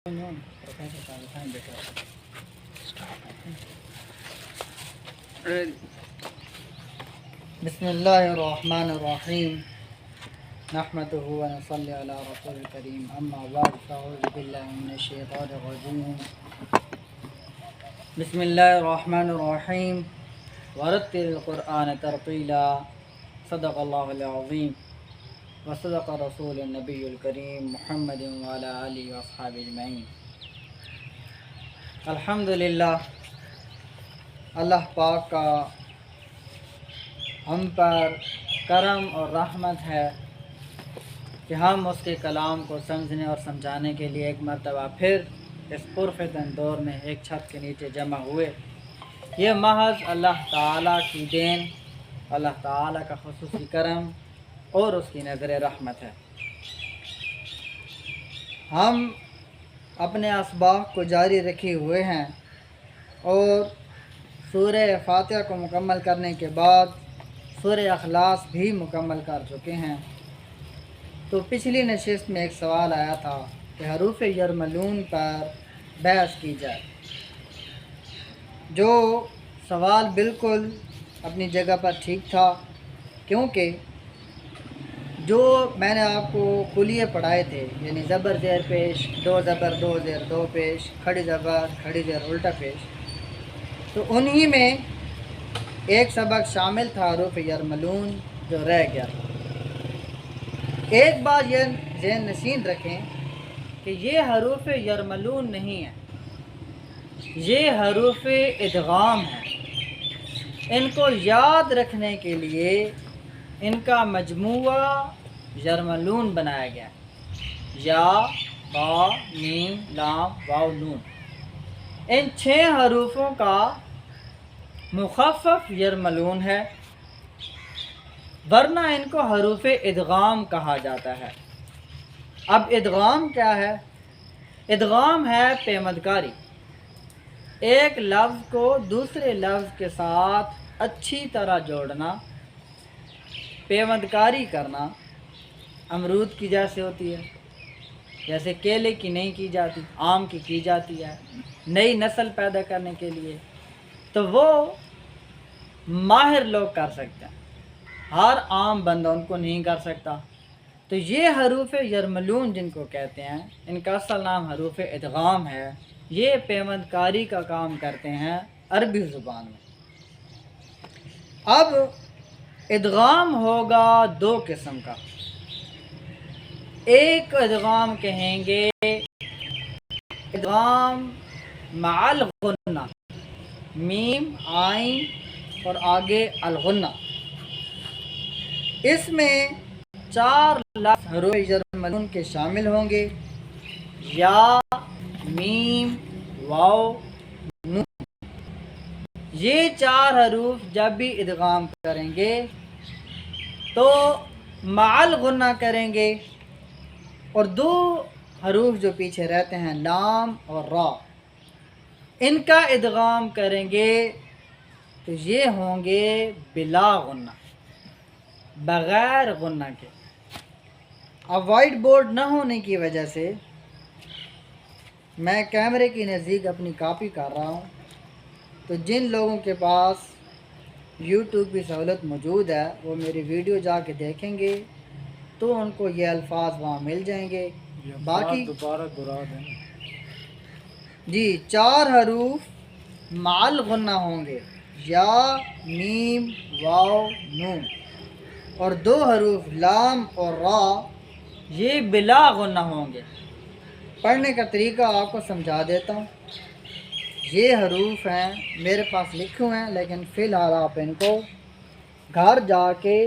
بسم اللہ الرحمن الرحیم نحمده و نصلی علی رسول الکریم اما بعد فاعوذ باللہ من الشیطان الرجیم بسم اللہ الرحمن الرحیم ورتل القرآن ترتیلا صدق اللہ العظیم وصدق رسول النبی الکریم محمد وعلی آلہ واصحابہ اجمعین۔ الحمدللہ، اللہ پاک کا ہم پر کرم اور رحمت ہے کہ ہم اس کے کلام کو سمجھنے اور سمجھانے کے لیے ایک مرتبہ پھر اس پرفتن دور میں ایک چھت کے نیچے جمع ہوئے۔ یہ محض اللہ تعالیٰ کی دین، اللہ تعالیٰ کا خصوصی کرم اور اس کی نظر رحمت ہے۔ ہم اپنے اسباق کو جاری رکھے ہوئے ہیں اور سورہ فاتحہ کو مکمل کرنے کے بعد سورہ اخلاص بھی مکمل کر چکے ہیں۔ تو پچھلی نشست میں ایک سوال آیا تھا کہ حروف یرملون پر بحث کی جائے، جو سوال بالکل اپنی جگہ پر ٹھیک تھا، کیونکہ جو میں نے آپ کو کلیے پڑھائے تھے، یعنی زبر زیر پیش، دو زبر دو زیر دو پیش، کھڑی زبر کھڑی زیر الٹا پیش، تو انہی میں ایک سبق شامل تھا حروف یرملون جو رہ گیا تھا۔ ایک بات یہ ذہن نشین رکھیں کہ یہ حروف یرملون نہیں ہیں، یہ حروف ادغام ہیں۔ ان کو یاد رکھنے کے لیے ان کا مجموعہ یرملون بنایا گیا ہے، یا با میم لام واو نون۔ ان 6 حروفوں کا مخفف یرملون ہے، ورنہ ان کو حروف ادغام کہا جاتا ہے۔ اب ادغام کیا ہے؟ ادغام ہے پیمدکاری، ایک لفظ کو دوسرے لفظ کے ساتھ اچھی طرح جوڑنا، پیوندکاری کرنا۔ امرود کی جیسے ہوتی ہے، جیسے کیلے کی نہیں کی جاتی، آم کی جاتی ہے نئی نسل پیدا کرنے کے لیے، تو وہ ماہر لوگ کر سکتے ہیں، ہر عام بندہ ان کو نہیں کر سکتا۔ تو یہ حروف یرملون جن کو کہتے ہیں، ان کا اصل نام حروف ادغام ہے۔ یہ پیوندکاری کا کام کرتے ہیں عربی زبان میں۔ اب ادغام ہوگا 2 قسم کا۔ ایک ادغام کہیں گے ادغام مع الغنہ، میم عین اور آگے الغنہ۔ اس میں 4 لفظ حروف یرملون کے شامل ہوں گے، یا میم واو نون۔ یہ 4 حروف جب بھی ادغام کریں گے تو مع الغنہ کریں گے، اور 2 حروف جو پیچھے رہتے ہیں لام اور را، ان کا ادغام کریں گے تو یہ ہوں گے بلا غنہ، بغیر غنہ کے۔ اب وائٹ بورڈ نہ ہونے کی وجہ سے میں کیمرے کی نزدیک اپنی کاپی کر رہا ہوں، تو جن لوگوں کے پاس یوٹیوب کی سہولت موجود ہے وہ میری ویڈیو جا کے دیکھیں گے تو ان کو یہ الفاظ وہاں مل جائیں گے۔ باقی دوبارہ دہرا دیں جی، 4 حروف مع الغنہ ہوں گے، یا میم واو نون، اور 2 حروف لام اور را یہ بلا غنہ ہوں گے۔ پڑھنے کا طریقہ آپ کو سمجھا دیتا ہوں۔ یہ حروف ہیں، میرے پاس لکھے ہوئے ہیں، لیکن فی الحال آپ ان کو گھر جا کے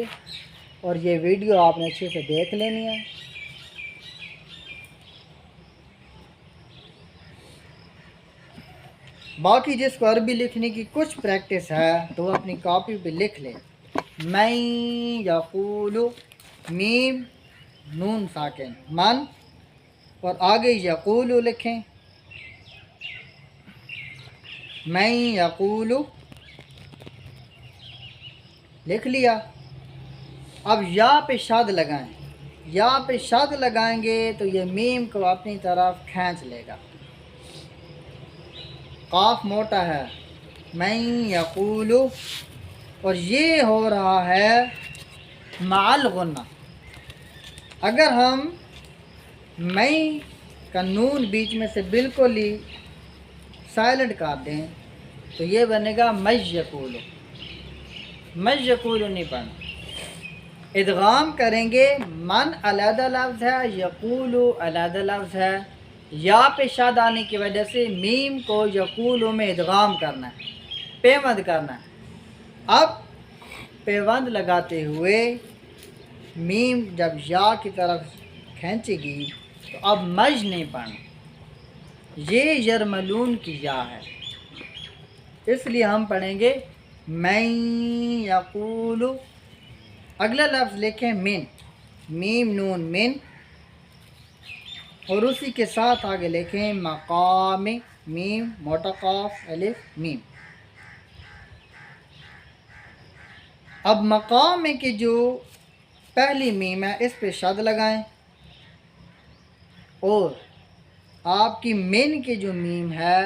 اور یہ ویڈیو آپ نے اچھے سے دیکھ لینی ہے۔ باقی جس کو عربی لکھنے کی کچھ پریکٹس ہے تو وہ اپنی کاپی پہ لکھ لے۔ من یقول، میم نون ساکن من، اور آگے یقول لکھیں، من یقول، لکھ لیا۔ اب یا پہ شاد لگائیں، یا پہ شد لگائیں گے تو یہ میم کو اپنی طرف کھینچ لے گا. قاف موٹا ہے میں یقول، اور یہ ہو رہا ہے مع الغنہ. اگر ہم میں کا نون بیچ میں سے بالکل ہی سائلنٹ کر دیں تو یہ بنے گا مج یقول. مج یقول نہیں پڑھنا. ادغام کریں گے، من علیحدہ لفظ ہے، یقول علیحدہ لفظ ہے. یا پہ شاد آنے کی وجہ سے میم کو یقول میں ادغام کرنا ہے، پیوند کرنا ہے. اب پیوند لگاتے ہوئے میم جب یا کی طرف کھینچے گی تو اب مج نہیں پڑھنا. یہ یرملون کی یا ہے، اس لیے ہم پڑھیں گے میں یقول. اگلا لفظ لکھیں من، میم نون من، اور اسی کے ساتھ آگے لکھیں مقام، میم موٹا قاف الف میم. اب مقام میں کی جو پہلی میم ہے اس پہ شد لگائیں، اور آپ کی من کی جو میم ہے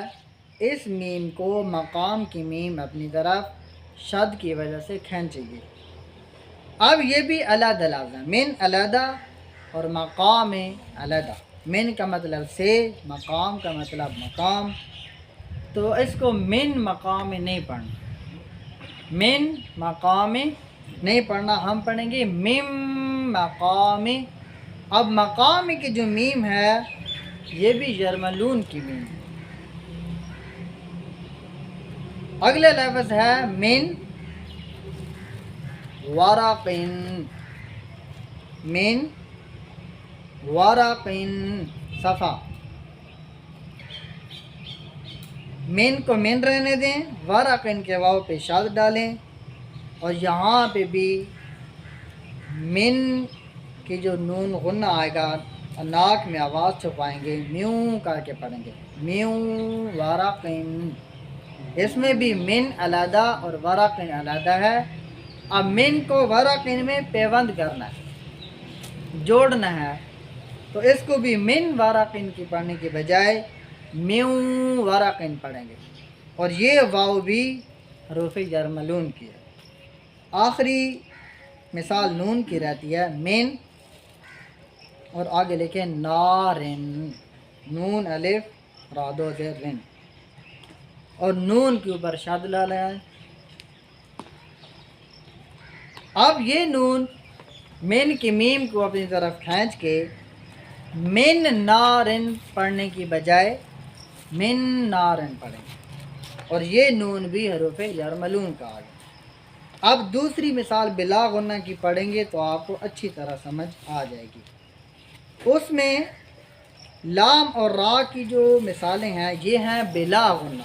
اس میم کو مقام کی میم اپنی طرف شد کی وجہ سے کھینچے گی. اب یہ بھی علیحدہ لفظ ہے، من علیحدہ اور مقام علیحدہ. من کا مطلب سے، مقام کا مطلب مقام. تو اس کو من مقام نہیں پڑھنا، من مقام نہیں پڑھنا، ہم پڑھیں گے مم مقام. اب مقام کی جو میم ہے یہ بھی یرملون کی میم. اگلے لفظ ہے من ورقن، من ورقن صفا. من کو من رہنے دیں، ورقن کے واو پہ شاد ڈالیں، اور یہاں پہ بھی من کی جو نون غنہ آئے گا ناک میں آواز چھپائیں گے، میوں کر کے پڑھیں گے میوں ورقن. اس میں بھی من علیحدہ اور ورقن علیحدہ ہے. اب من کو ورقن میں پیوند کرنا ہے، جوڑنا ہے، تو اس کو بھی من ورقن کی پڑھنے کے بجائے میوں ورقن پڑھیں گے. اور یہ واو بھی حروف یرملون کی ہے. آخری مثال نون کی رہتی ہے من، اور آگے لکھیں نارن، نون الف را دو زیر رن، اور نون کے اوپر شد ڈالا ہے. اب یہ نون من کی میم کو اپنی طرف کھینچ کے من نارن پڑھنے کی بجائے من نارن پڑھیں گے، اور یہ نون بھی حروف یرملون کا آ گیا. اب دوسری مثال بلا غنہ کی پڑھیں گے تو آپ کو اچھی طرح سمجھ آ جائے گی. اس میں لام اور را کی جو مثالیں ہیں یہ ہیں بلا غنہ،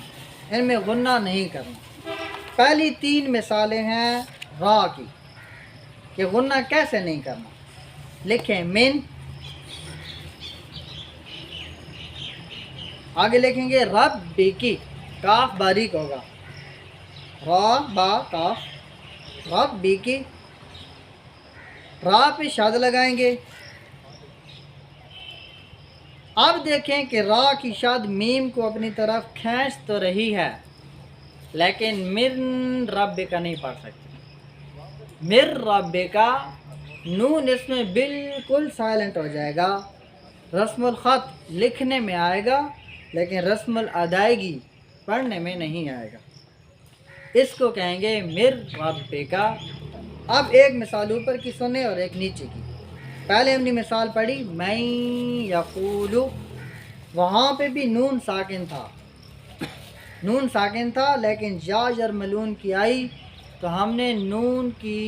ان میں غنہ نہیں کرنا. پہلی تین مثالیں ہیں را کی کہ غنہ کیسے نہیں کرنا. لکھیں من، آگے لکھیں گے رب بی کی، کاف باریک ہوگا، را با کاف، رب بی کی. را پہ شاد لگائیں گے. اب دیکھیں کہ را کی شاد میم کو اپنی طرف کھینچ تو رہی ہے لیکن من رب کا نہیں پڑھ سکتے. مر رب کا نون اس میں بالکل سائلنٹ ہو جائے گا. رسم الخط لکھنے میں آئے گا لیکن رسم الادائیگی پڑھنے میں نہیں آئے گا. اس کو کہیں گے مر رب کا. اب ایک مثال اوپر کی سنیں اور ایک نیچے کی. پہلے ہم نے مثال پڑھی میں یقول، وہاں پہ بھی نون ساکن تھا، نون ساکن تھا لیکن یا یرملون کی آئی تو ہم نے نون کی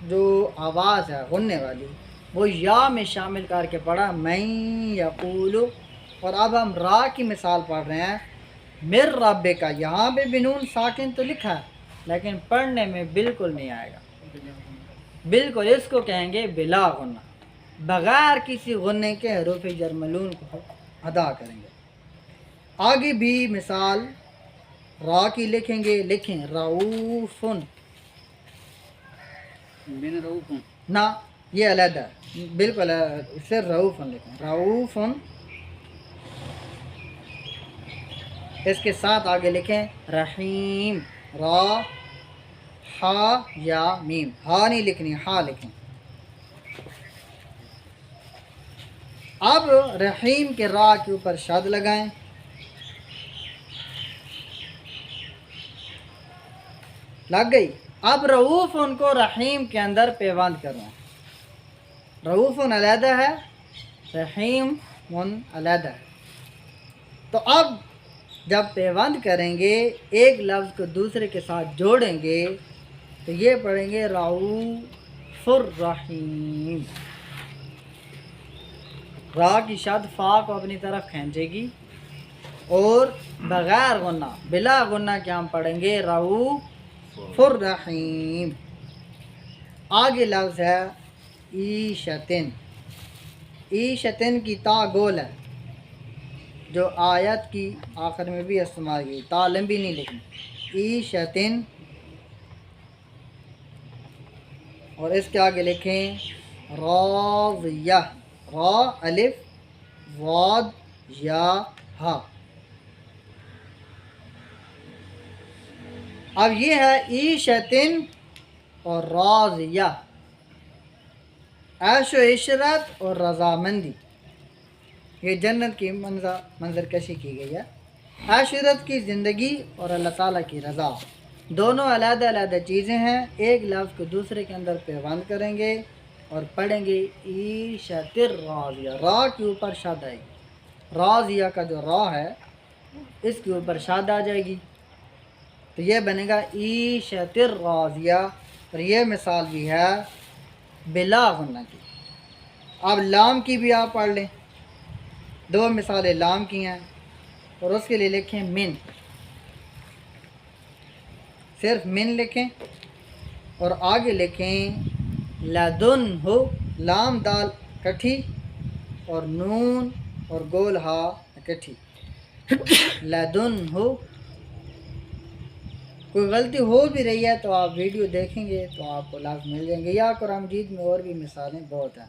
جو آواز ہے غننے والی وہ یا میں شامل کر کے پڑھا میں یقول. اور اب ہم را کی مثال پڑھ رہے ہیں مر رب کا. یہاں پہ بھی نون ساکن تو لکھا ہے لیکن پڑھنے میں بالکل نہیں آئے گا، بالکل. اس کو کہیں گے بلا غنہ، بغیر کسی غننے کے حروف یرملون کو ادا کریں گے. آگے بھی مثال را کی لکھیں گے. لکھیں رعوفن، نہ یہ علیحدہ بالکل اسے رعوفن لکھیں، رعوفن، اس کے ساتھ آگے لکھیں رحیم، را ہا یا میم، ہا نہیں لکھنی، ہا لکھیں۔ اب رحیم کے را کے اوپر شد لگائیں، لگ گئی۔ اب رعوف ان کو رحیم کے اندر پیوند کرنا، رعوف ان علیحدہ ہے، رحیم ان علیحدہ ہے۔ تو اب جب پیوند کریں گے، ایک لفظ کو دوسرے کے ساتھ جوڑیں گے تو یہ پڑھیں گے رعوف الرحیم۔ را کی شد فا کو اپنی طرف کھینچے گی اور بغیر غنہ، بلا غنہ کے ہم پڑھیں گے رعوف الرحیم۔ آگے لفظ ہے عیشتن، عیشتن کی تا گول ہے جو آیت کی آخر میں بھی استعمال کی، تا لمبی نہیں لکھنی، عیشتن، اور اس کے آگے لکھیں راضیہ، را الف واد یا ہا۔ اب یہ ہے عیشتن اور راضیہ، عیش و عشرت اور رضامندی، یہ جنت کی منظر کشی کی گئی ہے۔ عشرت کی زندگی اور اللہ تعالیٰ کی رضا، دونوں علیحدہ علیحدہ چیزیں ہیں، ایک لفظ کو دوسرے کے اندر پیوند کریں گے اور پڑھیں گے عیشت الراضیہ، را کے اوپر شاد آئے گی، راضیہ کا جو را ہے اس کے اوپر شاد آ جائے گی تو یہ بنے گا عیشت الراضیہ۔ اور یہ مثال بھی ہے بلا غنہ کی۔ اب لام کی بھی آپ پڑھ لیں، دو مثالیں لام کی ہیں، اور اس کے لیے لکھیں من، صرف من لکھیں اور آگے لکھیں لدن ہو، لام دال کٹھی اور نون اور گول ہا کٹھی، لدن ہو۔ کوئی غلطی ہو بھی رہی ہے تو آپ ویڈیو دیکھیں گے تو آپ کو لفظ مل جائیں گے، یا قرآن مجید میں اور بھی مثالیں بہت ہیں۔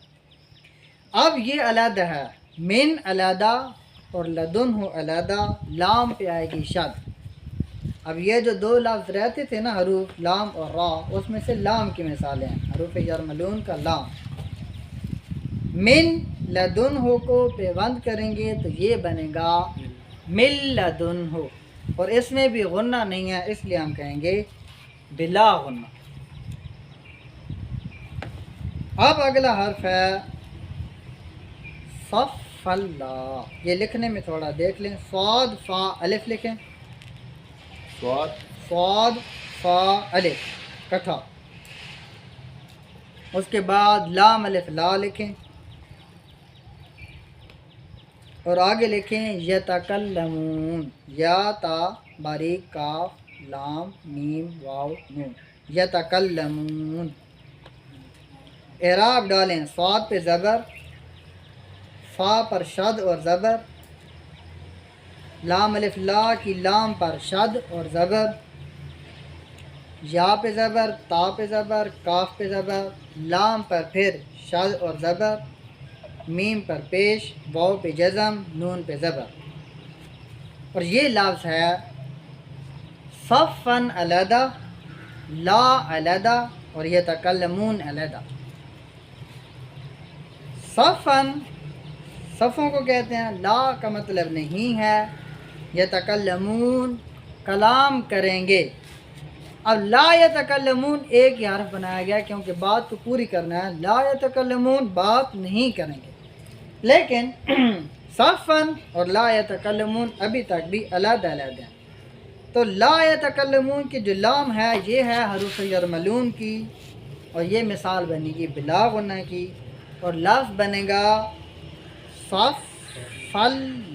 اب یہ علیحدہ ہے، من علیحدہ اور لدن ہو علیحدہ، لام پہ آئے گی شد۔ اب یہ جو دو لفظ رہتے تھے نا حروف لام اور را، اس میں سے لام کی مثالیں ہیں، حروف یرملون کا لام۔ من لدن ہو کو پیوند کریں گے تو یہ بنے گا مل لدن ہو، اور اس میں بھی غنہ نہیں ہے، اس لیے ہم کہیں گے بلا غنہ۔ اب اگلا حرف ہے صف اللہ، یہ لکھنے میں تھوڑا دیکھ لیں، صاد فا الف لکھیں، صاد فا الف کٹھا، اس کے بعد لام الف لا لکھیں اور آگے لکھیں یتکلمون، یا تا باریک کاف لام میم واو نون، یتکلمون۔ اعراب ڈالیں، صاد پہ زبر، فا پر شد اور زبر، لام الف لا کی لام پر شد اور زبر، یا پہ زبر، تا پہ زبر، کاف پہ زبر، لام پر پھر شد اور زبر، میم پر پیش، واو پہ جزم، نون پہ زبر۔ اور یہ لفظ ہے صفن علیحدہ، لا علیحدہ اور یتکلمون علیحدہ۔ صفن صفوں کو کہتے ہیں، لا کا مطلب نہیں ہے، یتکلمون کلام کریں گے۔ اب لا یتکلمون ایک ہی حرف بنایا گیا کیونکہ بات کو پوری کرنا ہے، لا یتکلمون بات نہیں کریں گے، لیکن صفن اور لا یتکلمون ابھی تک بھی علیحدہ علیحدہ ہیں۔ تو لا یتکلمون کی جو لام ہے یہ ہے حروف یرملون کی، اور یہ مثال بنے گی بلا غنہ کی، اور لفظ بنے گا صف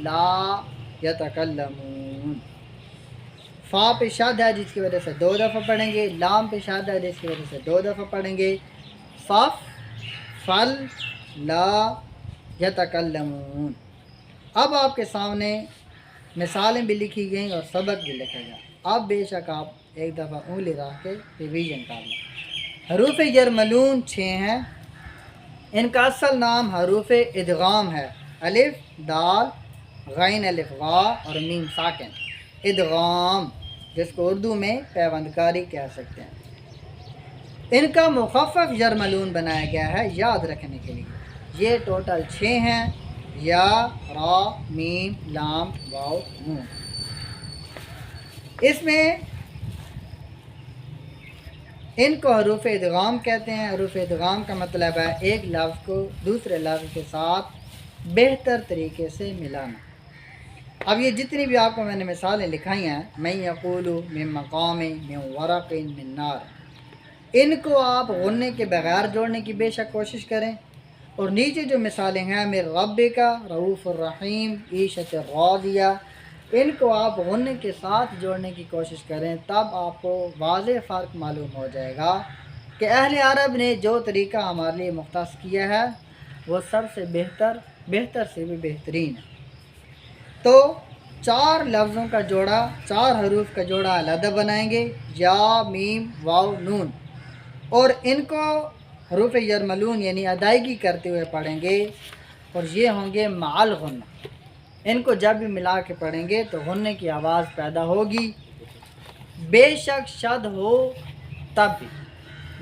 لا یتکلمون۔ فا پہ شاد ہے جس کی وجہ سے دو دفعہ پڑھیں گے، لام پہ شاد ہے جس کی وجہ سے دو دفعہ پڑھیں گے، صف لا یتکلمون۔ اب آپ کے سامنے مثالیں بھی لکھی گئیں اور سبق بھی لکھا گیا، اب بے شک آپ ایک دفعہ انگلی رکھ کے ریویژن کر لیں۔ حروف یرملون 6 ہیں، ان کا اصل نام حروف ادغام ہے، الف دال غین الف غا اور میم ساکن، ادغام، جس کو اردو میں پیوند کاری کہہ سکتے ہیں۔ ان کا مخفف یرملون بنایا گیا ہے یاد رکھنے کے لیے۔ یہ ٹوٹل 6 ہیں، یا را میم لام واو نون۔ اس میں ان کو حروف ادغام کہتے ہیں۔ حروف ادغام کا مطلب ہے ایک لفظ کو دوسرے لفظ کے ساتھ بہتر طریقے سے ملانا۔ اب یہ جتنی بھی آپ کو میں نے مثالیں لکھائی ہیں، من یقول من مقام من ورق من نار، ان کو آپ غننے کے بغیر جوڑنے کی بے شک کوشش کریں، اور نیچے جو مثالیں ہیں من ربک رؤوف الرحیم عیشت راضیہ، ان کو آپ غننے کے ساتھ جوڑنے کی کوشش کریں، تب آپ کو واضح فرق معلوم ہو جائے گا کہ اہل عرب نے جو طریقہ ہمارے لیے مختص کیا ہے وہ سب سے بہتر سے بھی بہترین ہے۔ تو 4 لفظوں کا جوڑا، 4 حروف کا جوڑا علیحدہ بنائیں گے، یا میم واو نون، اور ان کو حروف یرملون یعنی ادائیگی کرتے ہوئے پڑھیں گے، اور یہ ہوں گے مع الغنہ۔ ان کو جب بھی ملا کے پڑھیں گے تو غننے کی آواز پیدا ہوگی، بے شک شد ہو تب بھی۔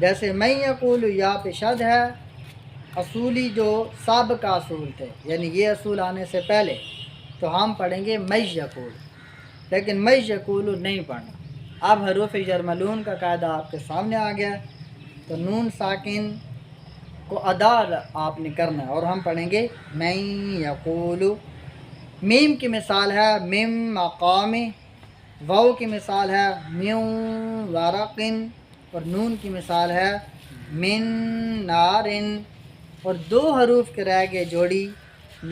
جیسے من یقول یا پہ شد ہے، اصولی جو سابقہ اصول تھے، یعنی یہ اصول آنے سے پہلے، تو ہم پڑھیں گے من یقول، لیکن من یقول نہیں پڑھنا۔ اب حروف یرملون کا قاعدہ آپ کے سامنے آ گیا، تو نون ساکن کو ادا آپ نے کرنا ہے، اور ہم پڑھیں گے من یقول۔ میم کی مثال ہے من مقام، واو کی مثال ہے من ورق، اور نون کی مثال ہے من نار، اور 2 حروف کے رہ گئے جوڑی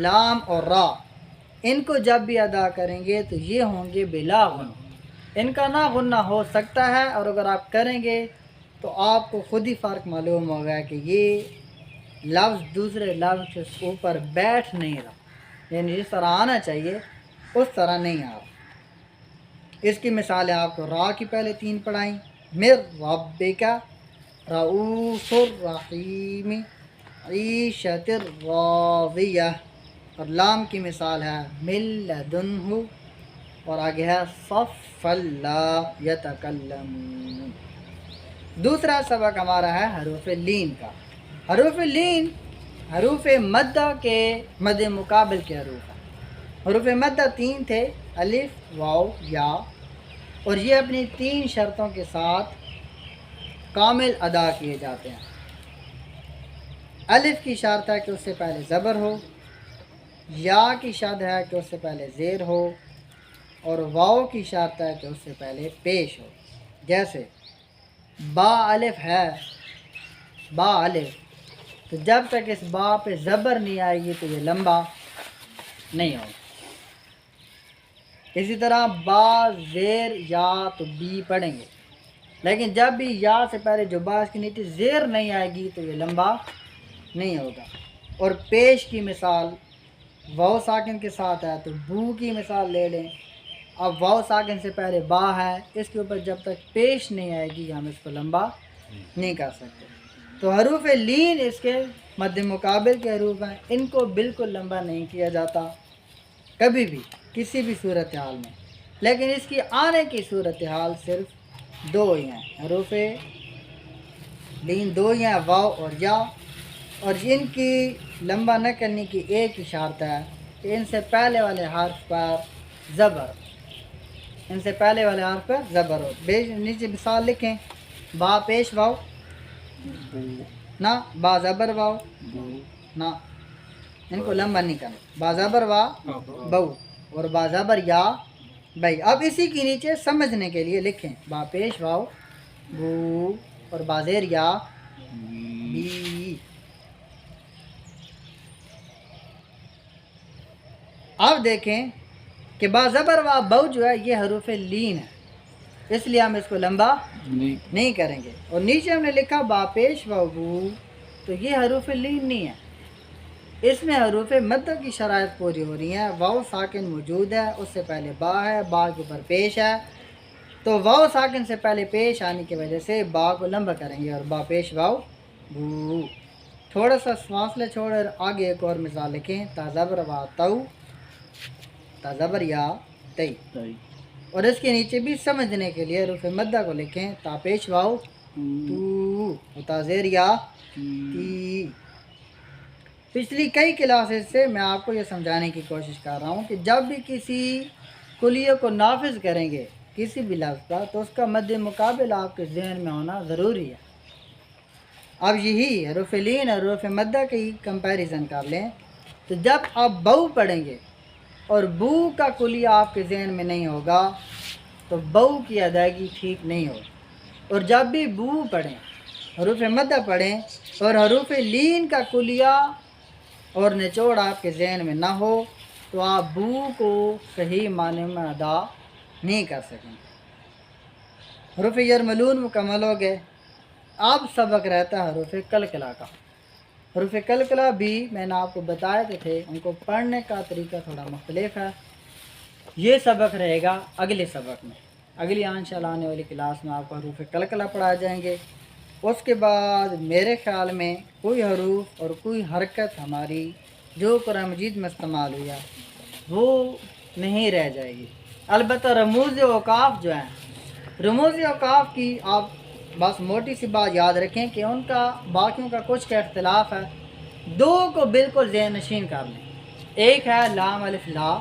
لام اور را، ان کو جب بھی ادا کریں گے تو یہ ہوں گے بلا غنہ۔ ان کا نہ غنہ ہو سکتا ہے، اور اگر آپ کریں گے تو آپ کو خود ہی فرق معلوم ہوگا کہ یہ لفظ دوسرے لفظ کے اوپر بیٹھ نہیں رہا، یعنی جس طرح آنا چاہیے اس طرح نہیں آ رہا۔ اس کی مثالیں آپ کو را کی پہلے 3 پڑھائیں، مر ربک رؤوف الرحیم عیشت راضیہ، اور لام کی مثال ہے من لدنہ، اور آگے ہے صف اللہ یتکلمون۔ دوسرا سبق ہمارا ہے حروف لین کا۔ حروف لین حروف مدہ کے مد مقابل کے حروف ہیں۔ حروف مدہ 3 تھے، الف واو یا، اور یہ اپنی 3 شرطوں کے ساتھ کامل ادا کیے جاتے ہیں۔ الف کی شرط ہے کہ اس سے پہلے زبر ہو، یا کی شرط ہے کہ اس سے پہلے زیر ہو، اور واو کی شرط ہے کہ اس سے پہلے پیش ہو۔ جیسے با الف ہے، با الف، تو جب تک اس با پہ زبر نہیں آئے گی تو یہ لمبا نہیں ہوگا۔ اسی طرح با زیر یا تو بی پڑھیں گے، لیکن جب بھی یا سے پہلے جو با اس کی نیچے زیر نہیں آئے گی تو یہ لمبا نہیں ہوگا۔ اور پیش کی مثال واو ساکن کے ساتھ ہے، تو بو کی مثال لے لیں۔ اب واو ساکن سے پہلے با ہے، اس کے اوپر جب تک پیش نہیں آئے گی ہم اس کو لمبا نہیں کر سکتے۔ تو حروف لین اس کے مد مقابل کے حروف ہیں، ان کو بالکل لمبا نہیں کیا جاتا کبھی بھی کسی بھی صورتحال میں، لیکن اس کی آنے کی صورتحال صرف 2 ہی ہیں۔ حروف لین 2 ہی ہیں، واو اور یا، اور ان کی لمبا نہ کرنے کی ایک ہی شرط ہے کہ ان سے پہلے والے حرف پر زبر ہو، ان سے پہلے والے حرف پر زبر ہو۔ نیچے مثال لکھیں، با پیش واو نہ، با زبر واو نہ، ان کو لمبا نہیں کرنا، با زبر وا بو، اور با زبر یا بھائی۔ اب اسی کے نیچے سمجھنے کے لیے لکھیں با پیش واو بو، اور با زیر یا بی۔ اب دیکھیں کہ با زبر وا بو جو ہے یہ حروف لین ہے، اس لیے ہم اس کو لمبا نہیں کریں گے۔ اور نیچے ہم نے لکھا با پیش واو بو، تو یہ حروف لین نہیں ہے، اس میں حروف مدہ کی شرائط پوری ہو رہی ہیں۔ واو ساکن موجود ہے، اس سے پہلے با ہے، با کے اوپر پیش ہے، تو واو ساکن سے پہلے پیش آنے کی وجہ سے با کو لمبا کریں گے، اور با پیش واو بو۔ تھوڑا سا فاصلے چھوڑ اور آگے ایک اور مثال لکھیں، تازبر و تو، تازبر یا تی، اور اس کے نیچے بھی سمجھنے کے لیے حروف مدہ کو لکھیں، تا پیش واؤ تو، تازیر یا تی۔ پچھلی کئی کلاسز سے میں آپ کو یہ سمجھانے کی کوشش کر رہا ہوں کہ جب بھی کسی کلیے کو نافذ کریں گے کسی بھی لفظ کا، تو اس کا مد مقابل آپ کے ذہن میں ہونا ضروری ہے۔ اب یہی حروف لین اور حروف مدہ کی کمپیریزن کر لیں، تو جب آپ بو پڑھیں گے اور بو کا کلیہ آپ کے ذہن میں نہیں ہوگا تو بو کی ادائیگی ٹھیک نہیں ہوگی، اور جب بھی بو پڑھیں، حروف مدہ پڑھیں اور حروف لین کا کلیہ اور نچوڑ آپ کے ذہن میں نہ ہو تو آپ بو کو صحیح معنی میں ادا نہیں کر سکیں۔ حروف یرملون مکمل ہو گئے، اب سبق رہتا ہے حروف کلکلہ کا۔ حروف کلکلہ بھی میں نے آپ کو بتائے تھے، ان کو پڑھنے کا طریقہ تھوڑا مختلف ہے۔ یہ سبق رہے گا اگلے سبق میں، اگلی انشاءاللہ آنے والی کلاس میں آپ کو حروف کلکلہ پڑھائے جائیں گے۔ اس کے بعد میرے خیال میں کوئی حروف اور کوئی حرکت ہماری جو قرآن مجید میں استعمال ہوا وہ نہیں رہ جائے گی۔ البتہ رموز اوقاف جو ہیں، رموز اوقاف کی آپ بس موٹی سی بات یاد رکھیں کہ ان کا باقیوں کا کچھ کا اختلاف ہے، دو کو بالکل ذہن نشین کر لیں۔ ایک ہے لام الف لا،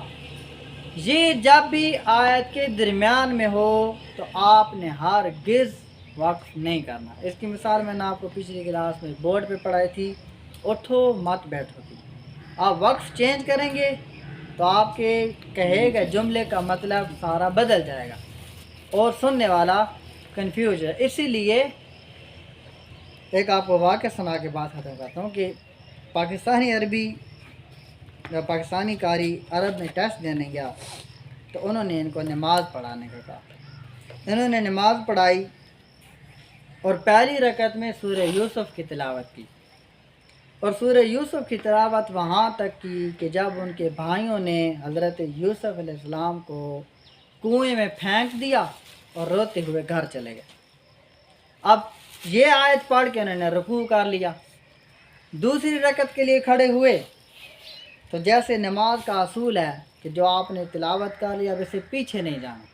یہ جب بھی آیت کے درمیان میں ہو تو آپ نے ہرگز وقف نہیں کرنا۔ اس کی مثال میں نے آپ کو پچھلی کلاس میں بورڈ پہ پڑھائی تھی، اٹھو مت بیٹھو کی۔ آپ وقف چینج کریں گے تو آپ کے کہے گا جملے کا مطلب سارا بدل جائے گا اور سننے والا کنفیوز ہے۔ اسی لیے ایک آپ کو واقعہ سنا کے بات ختم کرتا ہوں کہ پاکستانی عربی یا پاکستانی قاری عرب میں ٹیسٹ دینے گیا تو انہوں نے ان کو نماز پڑھانے کا کہا۔ انہوں نے نماز پڑھائی اور پہلی رکعت میں سورہ یوسف کی تلاوت کی، اور سورہ یوسف کی تلاوت وہاں تک کی کہ جب ان کے بھائیوں نے حضرت یوسف علیہ السلام کو کنویں میں پھینک دیا اور روتے ہوئے گھر چلے گئے۔ اب یہ آیت پڑھ کے انہوں نے رکوع کر لیا، دوسری رکعت کے لیے کھڑے ہوئے تو جیسے نماز کا اصول ہے کہ جو آپ نے تلاوت کر لیا اب اسے پیچھے نہیں جانا،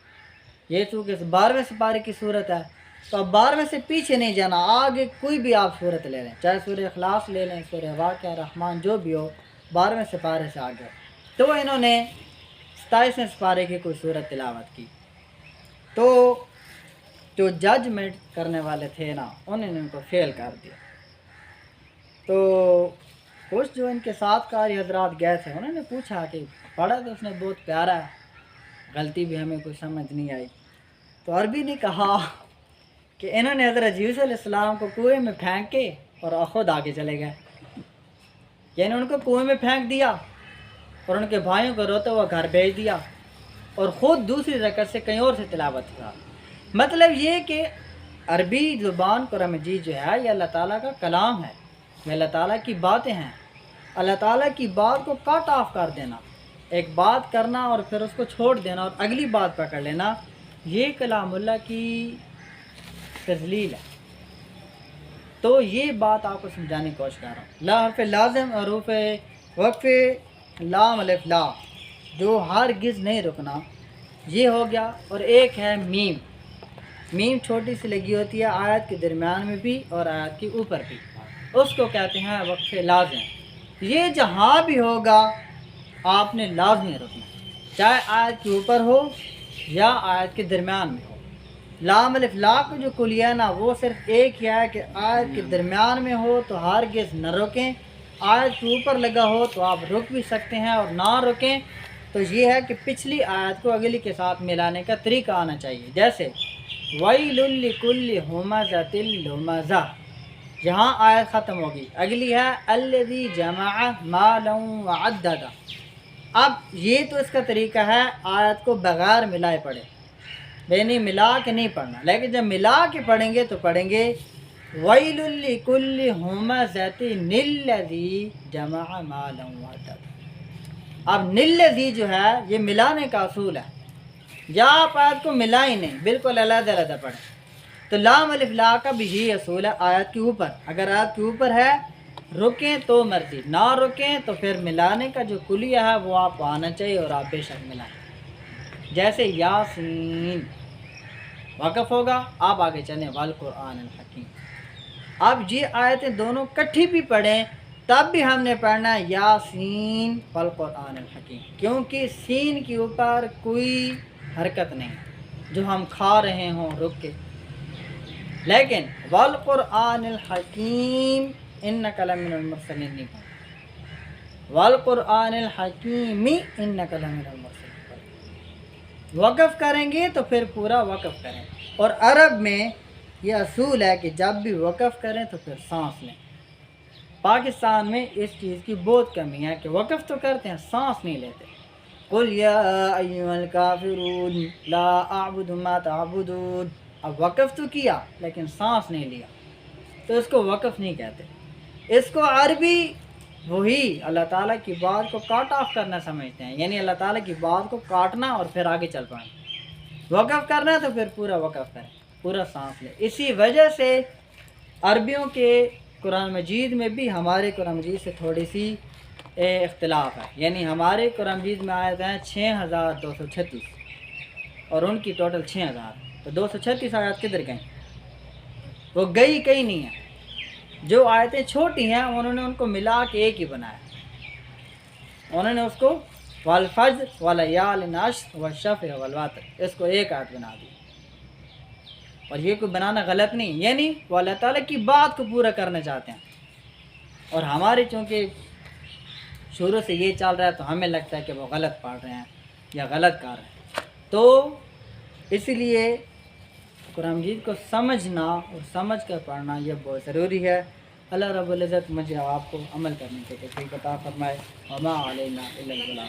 یہ چونکہ 12ویں سپارے کی صورت ہے تو اب 12ویں سے پیچھے نہیں جانا، آگے کوئی بھی آپ صورت لے لیں، چاہے سورہ اخلاص لے لیں، سورہ واقعہ، رحمان، جو بھی ہو، 12ویں سپارے سے آگے۔ تو انہوں نے 27ویں سپارے کی کوئی صورت تلاوت کی، تو جو ججمنٹ کرنے والے تھے نا انہوں نے ان کو فیل کر دیا۔ تو کچھ جو ان کے ساتھ قاری حضرات گئے تھے انہوں نے پوچھا کہ پڑھا تو اس نے بہت پیارا ہے، غلطی بھی ہمیں کوئی سمجھ نہیں آئی۔ تو عربی نے کہا کہ انہوں نے حضرت یوسف علیہ السلام کو کنویں میں پھینک کے اور خود آگے چلے گئے، یعنی ان کو کنویں میں پھینک دیا اور ان کے بھائیوں کو روتے ہوا گھر بھیج دیا اور خود دوسری رکعت سے کہیں اور سے تلاوت کیا۔ مطلب یہ کہ عربی زبان قرآن مجید جو ہے یہ اللہ تعالیٰ کا کلام ہے، یہ اللہ تعالیٰ کی باتیں ہیں۔ اللہ تعالیٰ کی بات کو کٹ آف کر دینا، ایک بات کرنا اور پھر اس کو چھوڑ دینا اور اگلی بات پکڑ لینا، یہ کلام اللہ کی تذلیل ہے۔ تو یہ بات آپ کو سمجھانے کی کوشش کر رہا ہوں۔ لا حرف لازم، حروف وقف، لام الف لا جو ہرگز نہیں رکنا، یہ ہو گیا۔ اور ایک ہے میم، میم چھوٹی سی لگی ہوتی ہے آیت کے درمیان میں بھی اور آیت کے اوپر بھی، اس کو کہتے ہیں وقف لازم۔ یہ جہاں بھی ہوگا آپ نے لازمی رکنا، چاہے آیت کے اوپر ہو یا آیت کے درمیان میں ہو۔ لام الف لا کو جو کلیہ نا وہ صرف ایک ہی ہے کہ آیت کے درمیان میں ہو تو ہرگز نہ رکیں، آیت کے اوپر لگا ہو تو آپ رک بھی سکتے ہیں اور نہ رکیں تو یہ ہے کہ پچھلی آیت کو اگلی کے ساتھ ملانے کا طریقہ آنا چاہیے۔ جیسے وَيْلٌ لِكُلِّ هُمَزَةٍ لُمَزَةٍ، جہاں آیت ختم ہوگی، اگلی ہے الَّذِي جَمَعَ مَالًا وَعَدَّدَ۔ اب یہ تو اس کا طریقہ ہے آیت کو بغیر ملائے پڑھے، یعنی ملا کے نہیں پڑھنا، لیکن جب ملا کے پڑھیں گے تو پڑھیں گے وَيْلٌ لِكُلِّ هُمَزَةٍ الَّذِي جَمَعَ مَالًا وَعَدَّدَ۔ اب نِلَّذِي جو ہے یہ ملانے کا اصول ہے، یا آپ آیت کو ملائیں نہیں، بالکل علیحدہ علیحدہ پڑھیں۔ تو لام الف لا کا بھی یہی اصول ہے، آیت کے اوپر، اگر آیت کے اوپر ہے رکیں تو مرضی، نہ رکیں تو پھر ملانے کا جو کلیہ ہے وہ آپ کو آنا چاہیے اور آپ بے شک ملائیں. جیسے یاسین وقف ہوگا، آپ آگے چلیں والقرآن الحکیم. اب یہ آیتیں دونوں کٹھی بھی پڑھیں تب بھی ہم نے پڑھنا ہے یاسین والقرآن الحکیم، کیونکہ سین کے اوپر کوئی حرکت نہیں جو ہم کھا رہے ہوں رک کے. لیکن والقرآن الحکیم انک لمن المرسلین نہیں پڑھنا، والقرآن الحکیم انک لمن المرسلین. وقف کریں گے تو پھر پورا وقف کریں. اور عرب میں یہ اصول ہے کہ جب بھی وقف کریں تو پھر سانس لیں. پاکستان میں اس چیز کی بہت کمی ہے کہ وقف تو کرتے ہیں سانس نہیں لیتے. قل یا ایھا الکافرون لا اعبد ما تعبدون. اب وقف تو کیا لیکن سانس نہیں لیا تو اس کو وقف نہیں کہتے. اس کو عربی وہی اللہ تعالیٰ کی بات کو کاٹ آف کرنا سمجھتے ہیں، یعنی اللہ تعالیٰ کی بات کو کاٹنا اور پھر آگے چل پائیں. وقف کرنا ہے تو پھر پورا وقف کریں، پورا سانس لیں. اسی وجہ سے عربیوں کے قرآن مجید میں بھی ہمارے قرآن مجید سے تھوڑی سی اختلاف ہے. یعنی ہمارے قرآن مجید میں آیت ہیں 6236 اور ان کی ٹوٹل 6000. تو 236 آیات کدھر گئیں؟ وہ گئی کہیں نہیں ہیں. جو آیتیں چھوٹی ہیں انہوں نے ان کو ملا کے ایک ہی بنایا. انہوں نے اس کو والفجر ولیال عشر والشفع والوتر اس کو ایک آیت بنا دی. اور یہ کوئی بنانا غلط نہیں، یعنی وہ اللہ تعالیٰ کی بات کو پورا کرنا چاہتے ہیں. اور ہمارے چونکہ شروع سے یہ چل رہا ہے تو ہمیں لگتا ہے کہ وہ غلط پڑھ رہے ہیں یا غلط کر رہے ہیں. تو اس لیے قرآن مجید کو سمجھنا اور سمجھ کر پڑھنا یہ بہت ضروری ہے. اللہ رب العزت مجھے آپ کو عمل کرنے کے توفیق عطا فرمائے. وما علینا الا البلاغ.